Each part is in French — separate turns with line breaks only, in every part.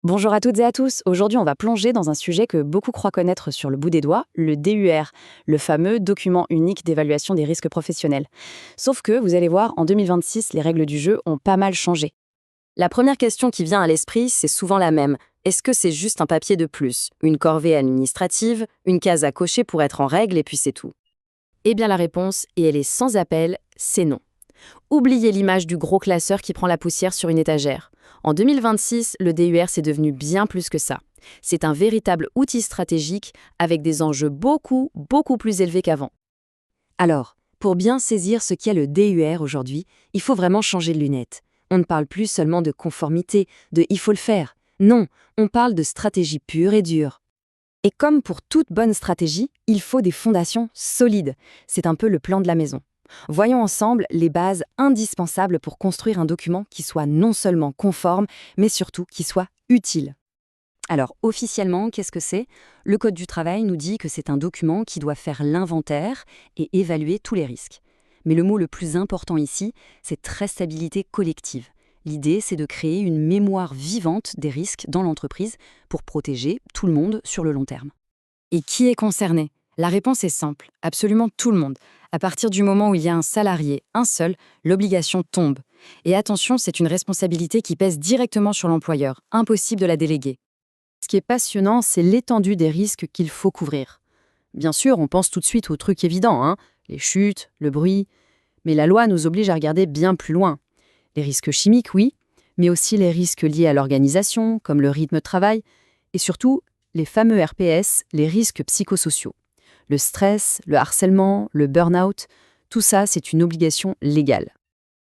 Bonjour à toutes et à tous. Aujourd'hui, on va plonger dans un sujet que beaucoup croient connaître sur le bout des doigts, le DUR, le fameux document unique d'évaluation des risques professionnels. Sauf que, vous allez voir, en 2026, les règles du jeu ont pas mal changé.
La première question qui vient à l'esprit, c'est souvent la même. Est-ce que c'est juste un papier de plus, une corvée administrative, une case à cocher pour être en règle et puis c'est tout? Eh bien la réponse, et elle est sans appel, c'est non. Oubliez l'image du gros classeur qui prend la poussière sur une étagère. En 2026, le DUR c'est devenu bien plus que ça. C'est un véritable outil stratégique avec des enjeux beaucoup plus élevés qu'avant. Alors, pour bien saisir ce qu'est le DUR aujourd'hui, il faut vraiment changer de lunettes. On ne parle plus seulement de conformité, de « il faut le faire ». Non, on parle de stratégie pure et dure. Et comme pour toute bonne stratégie, il faut des fondations solides. C'est un peu le plan de la maison. Voyons ensemble les bases indispensables pour construire un document qui soit non seulement conforme, mais surtout qui soit utile. Alors, officiellement, qu'est-ce que c'est? Le Code du travail nous dit que c'est un document qui doit faire l'inventaire et évaluer tous les risques. Mais le mot le plus important ici, c'est traçabilité collective. L'idée, c'est de créer une mémoire vivante des risques dans l'entreprise pour protéger tout le monde sur le long terme. Et qui est concerné? La réponse est simple, absolument tout le monde. À partir du moment où il y a un salarié, un seul, l'obligation tombe. Et attention, c'est une responsabilité qui pèse directement sur l'employeur, impossible de la déléguer. Ce qui est passionnant, c'est l'étendue des risques qu'il faut couvrir. Bien sûr, on pense tout de suite aux trucs évidents, les chutes, le bruit, mais la loi nous oblige à regarder bien plus loin. Les risques chimiques, oui, mais aussi les risques liés à l'organisation, comme le rythme de travail, et surtout les fameux RPS, les risques psychosociaux. Le stress, le harcèlement, le burn-out, tout ça, c'est une obligation légale.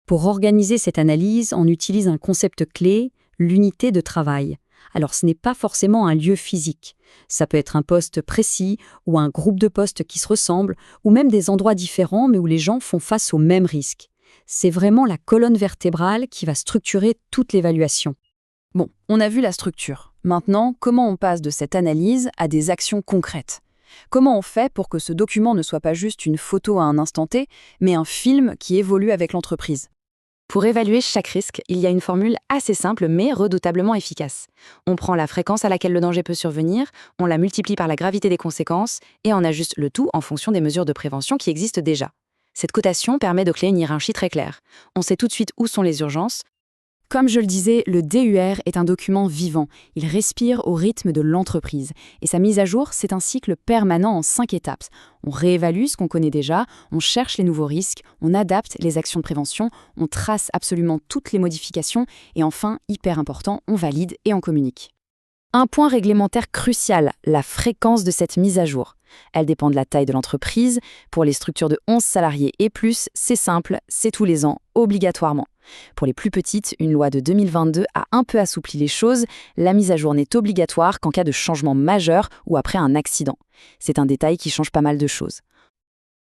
Pour organiser cette analyse, on utilise un concept clé, l'unité de travail. Alors ce n'est pas forcément un lieu physique. Ça peut être un poste précis ou un groupe de postes qui se ressemblent, ou même des endroits différents mais où les gens font face aux mêmes risques. C'est vraiment la colonne vertébrale qui va structurer toute l'évaluation. Bon, on a vu la structure. Maintenant, comment on passe de cette analyse à des actions concrètes? Comment on fait pour que ce document ne soit pas juste une photo à un instant T, mais un film qui évolue avec l'entreprise? Pour évaluer chaque risque, il y a une formule assez simple mais redoutablement efficace. On prend la fréquence à laquelle le danger peut survenir, on la multiplie par la gravité des conséquences et on ajuste le tout en fonction des mesures de prévention qui existent déjà. Cette cotation permet de créer une hiérarchie très claire. On sait tout de suite où sont les urgences. Comme je le disais, le DUR est un document vivant. Il respire au rythme de l'entreprise. Et sa mise à jour, c'est un cycle permanent en 5 étapes. On réévalue ce qu'on connaît déjà, on cherche les nouveaux risques, on adapte les actions de prévention, on trace absolument toutes les modifications et enfin, hyper important, on valide et on communique. Un point réglementaire crucial, la fréquence de cette mise à jour. Elle dépend de la taille de l'entreprise. Pour les structures de 11 salariés et plus, c'est simple, c'est tous les ans, obligatoirement. Pour les plus petites, une loi de 2022 a un peu assoupli les choses. La mise à jour n'est obligatoire qu'en cas de changement majeur ou après un accident. C'est un détail qui change pas mal de choses.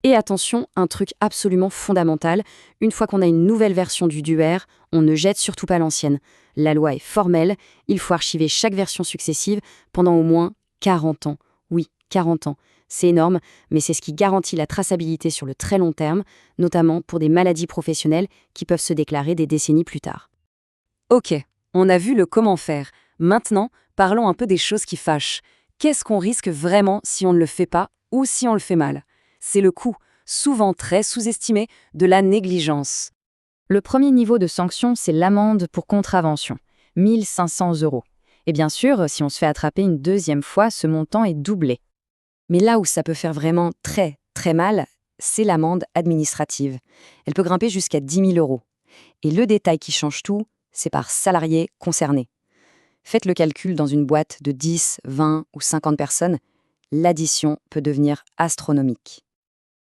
Et attention, un truc absolument fondamental, une fois qu'on a une nouvelle version du DUR, on ne jette surtout pas l'ancienne. La loi est formelle, il faut archiver chaque version successive pendant au moins 40 ans. Oui, 40 ans. C'est énorme, mais c'est ce qui garantit la traçabilité sur le très long terme, notamment pour des maladies professionnelles qui peuvent se déclarer des décennies plus tard. Ok, on a vu le comment faire. Maintenant, parlons un peu des choses qui fâchent. Qu'est-ce qu'on risque vraiment si on ne le fait pas ou si on le fait mal? C'est le coût, souvent très sous-estimé, de la négligence. Le premier niveau de sanction, c'est l'amende pour contravention, 1 500 €. Et bien sûr, si on se fait attraper une deuxième fois, ce montant est doublé. Mais là où ça peut faire vraiment très mal, c'est l'amende administrative. Elle peut grimper jusqu'à 10 000 €. Et le détail qui change tout, c'est par salarié concerné. Faites le calcul dans une boîte de 10, 20 ou 50 personnes, l'addition peut devenir astronomique.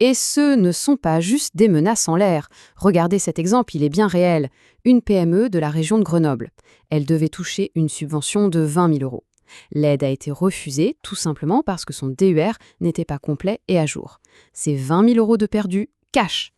Et ce ne sont pas juste des menaces en l'air. Regardez cet exemple, il est bien réel. Une PME de la région de Grenoble. Elle devait toucher une subvention de 20 000 €. L'aide a été refusée tout simplement parce que son DUR n'était pas complet et à jour. C'est 20 000 € de perdus, cash.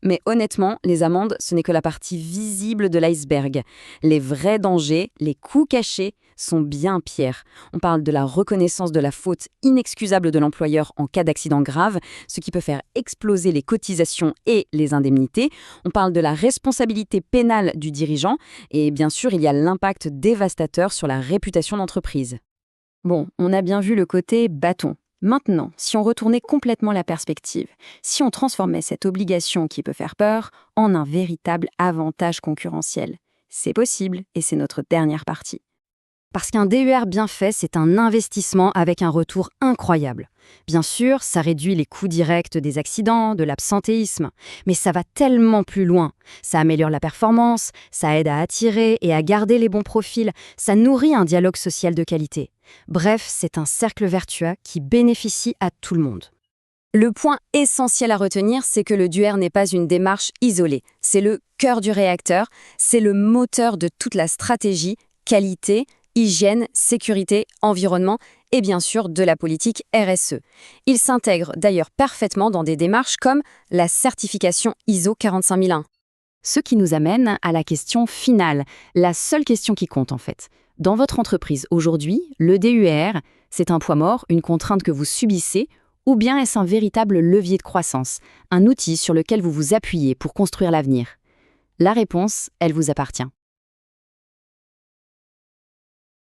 Mais honnêtement, les amendes, ce n'est que la partie visible de l'iceberg. Les vrais dangers, les coûts cachés, sont bien pires. On parle de la reconnaissance de la faute inexcusable de l'employeur en cas d'accident grave, ce qui peut faire exploser les cotisations et les indemnités. On parle de la responsabilité pénale du dirigeant et bien sûr, il y a l'impact dévastateur sur la réputation d'entreprise.
Bon, on a bien vu le côté bâton. Maintenant, si on retournait complètement la perspective, si on transformait cette obligation qui peut faire peur en un véritable avantage concurrentiel, c'est possible et c'est notre dernière partie.
Parce qu'un DER bien fait, c'est un investissement avec un retour incroyable. Bien sûr, ça réduit les coûts directs des accidents, de l'absentéisme, mais ça va tellement plus loin. Ça améliore la performance, ça aide à attirer et à garder les bons profils, ça nourrit un dialogue social de qualité. Bref, c'est un cercle vertueux qui bénéficie à tout le monde.
Le point essentiel à retenir, c'est que le DUER n'est pas une démarche isolée. C'est le cœur du réacteur, c'est le moteur de toute la stratégie, qualité, hygiène, sécurité, environnement et bien sûr de la politique RSE. Il s'intègre d'ailleurs parfaitement dans des démarches comme la certification ISO 45001.
Ce qui nous amène à la question finale, la seule question qui compte en fait. Dans votre entreprise aujourd'hui, le DUER, c'est un poids mort, une contrainte que vous subissez, ou bien est-ce un véritable levier de croissance, un outil sur lequel vous vous appuyez pour construire l'avenir? La réponse, elle vous appartient.